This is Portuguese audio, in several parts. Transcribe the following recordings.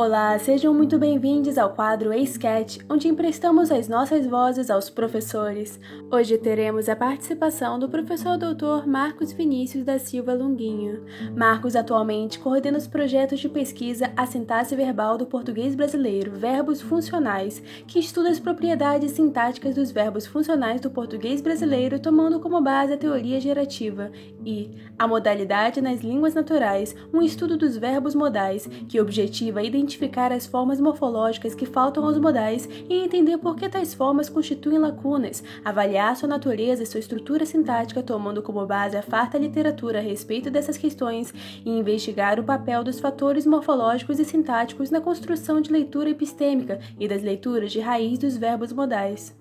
Olá, sejam muito bem-vindos ao quadro Sketch, onde emprestamos as nossas vozes aos professores. Hoje teremos a participação do professor Dr. Marcos Vinícius da Silva Longuinho. Marcos atualmente coordena os projetos de pesquisa A Sintaxe Verbal do Português Brasileiro, Verbos Funcionais, que estuda as propriedades sintáticas dos verbos funcionais do português brasileiro, tomando como base a teoria gerativa, e a modalidade nas línguas naturais, um estudo dos verbos modais, que objetiva identificar as formas morfológicas que faltam aos modais e entender por que tais formas constituem lacunas, avaliar sua natureza e sua estrutura sintática tomando como base a farta literatura a respeito dessas questões e investigar o papel dos fatores morfológicos e sintáticos na construção de leitura epistêmica e das leituras de raiz dos verbos modais.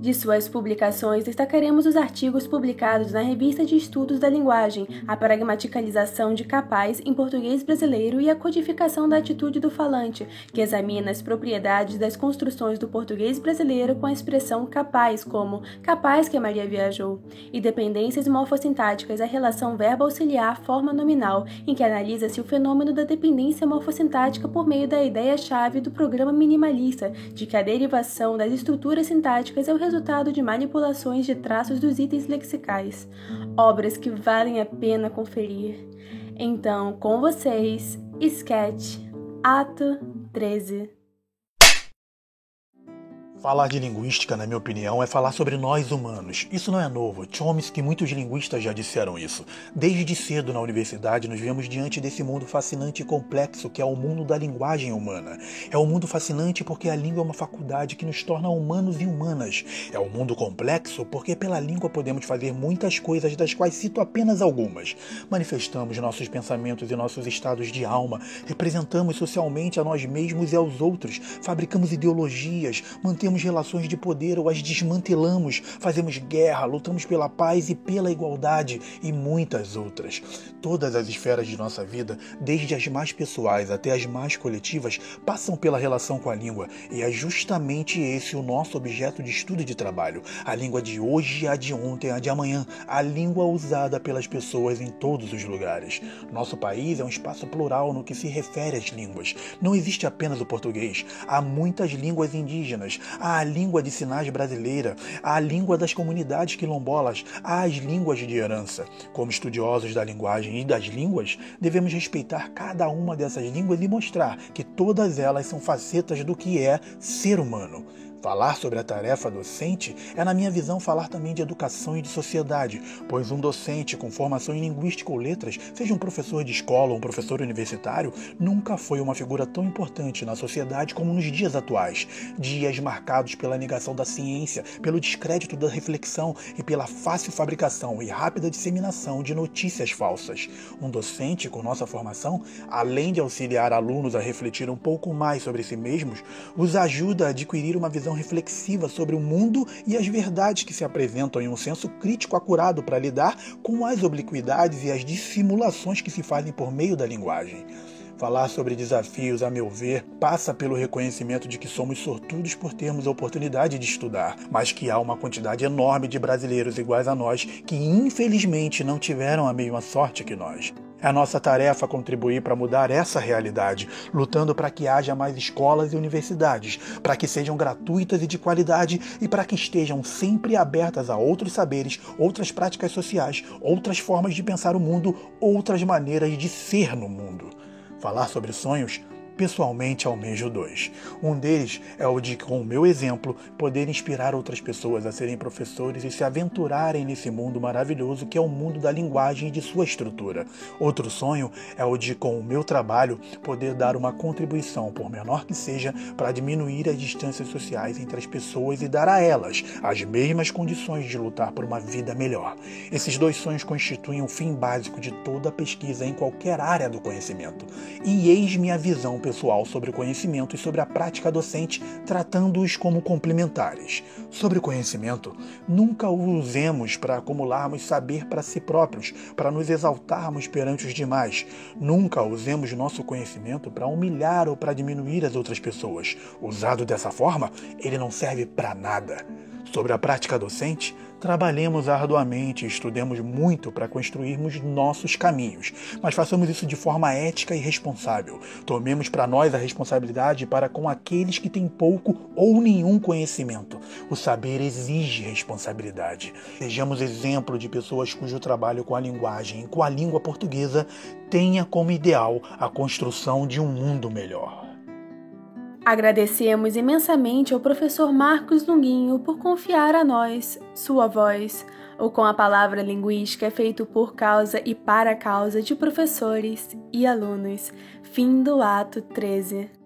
De suas publicações, destacaremos os artigos publicados na Revista de Estudos da Linguagem, a pragmaticalização de capaz em português brasileiro e a codificação da atitude do falante, que examina as propriedades das construções do português brasileiro com a expressão capaz, como capaz que a Maria viajou, e dependências morfossintáticas, a relação verbo auxiliar-forma nominal, em que analisa-se o fenômeno da dependência morfossintática por meio da ideia-chave do programa minimalista, de que a derivação das estruturas sintáticas é o resultado de manipulações de traços dos itens lexicais, obras que valem a pena conferir. Então, com vocês, Sketch, Ato 13. Falar de linguística, na minha opinião, é falar sobre nós humanos. Isso não é novo. Chomsky e muitos linguistas já disseram isso. Desde cedo na universidade nos vemos diante desse mundo fascinante e complexo que é o mundo da linguagem humana. É um mundo fascinante porque a língua é uma faculdade que nos torna humanos e humanas. É um mundo complexo porque pela língua podemos fazer muitas coisas, das quais cito apenas algumas. Manifestamos nossos pensamentos e nossos estados de alma, representamos socialmente a nós mesmos e aos outros, fabricamos ideologias, mantemos relações de poder ou as desmantelamos, fazemos guerra, lutamos pela paz e pela igualdade e muitas outras. Todas as esferas de nossa vida, desde as mais pessoais até as mais coletivas, passam pela relação com a língua e é justamente esse o nosso objeto de estudo e de trabalho. A língua de hoje, a de ontem, a de amanhã, a língua usada pelas pessoas em todos os lugares. Nosso país é um espaço plural no que se refere às línguas. Não existe apenas o português, há muitas línguas indígenas, há a língua de sinais brasileira, há a língua das comunidades quilombolas, há as línguas de herança. Como estudiosos da linguagem e das línguas, devemos respeitar cada uma dessas línguas e mostrar que todas elas são facetas do que é ser humano. Falar sobre a tarefa docente é, na minha visão, falar também de educação e de sociedade, pois um docente com formação em linguística ou letras, seja um professor de escola ou um professor universitário, nunca foi uma figura tão importante na sociedade como nos dias atuais. Dias marcados pela negação da ciência, pelo descrédito da reflexão e pela fácil fabricação e rápida disseminação de notícias falsas. Um docente com nossa formação, além de auxiliar alunos a refletir um pouco mais sobre si mesmos, os ajuda a adquirir uma visão reflexiva sobre o mundo e as verdades que se apresentam em um senso crítico acurado para lidar com as obliquidades e as dissimulações que se fazem por meio da linguagem. Falar sobre desafios, a meu ver, passa pelo reconhecimento de que somos sortudos por termos a oportunidade de estudar, mas que há uma quantidade enorme de brasileiros iguais a nós que infelizmente não tiveram a mesma sorte que nós. É a nossa tarefa contribuir para mudar essa realidade, lutando para que haja mais escolas e universidades, para que sejam gratuitas e de qualidade e para que estejam sempre abertas a outros saberes, outras práticas sociais, outras formas de pensar o mundo, outras maneiras de ser no mundo. Falar sobre sonhos? Pessoalmente, almejo 2. Um deles é o de, com o meu exemplo, poder inspirar outras pessoas a serem professores e se aventurarem nesse mundo maravilhoso que é o mundo da linguagem e de sua estrutura. Outro sonho é o de, com o meu trabalho, poder dar uma contribuição, por menor que seja, para diminuir as distâncias sociais entre as pessoas e dar a elas as mesmas condições de lutar por uma vida melhor. Esses dois sonhos constituem o fim básico de toda a pesquisa em qualquer área do conhecimento. E eis-me a visão pessoal sobre o conhecimento e sobre a prática docente, tratando-os como complementares. Sobre o conhecimento, nunca o usemos para acumularmos saber para si próprios, para nos exaltarmos perante os demais. Nunca usemos nosso conhecimento para humilhar ou para diminuir as outras pessoas. Usado dessa forma, ele não serve para nada. Sobre a prática docente, trabalhemos arduamente e estudemos muito para construirmos nossos caminhos, mas façamos isso de forma ética e responsável. Tomemos para nós a responsabilidade para com aqueles que têm pouco ou nenhum conhecimento. O saber exige responsabilidade. Sejamos exemplo de pessoas cujo trabalho com a linguagem e com a língua portuguesa tenha como ideal a construção de um mundo melhor. Agradecemos imensamente ao professor Marcos Longuinho por confiar a nós sua voz. O Com a Palavra Linguística é feito por causa e para a causa de professores e alunos. Fim do ato 13.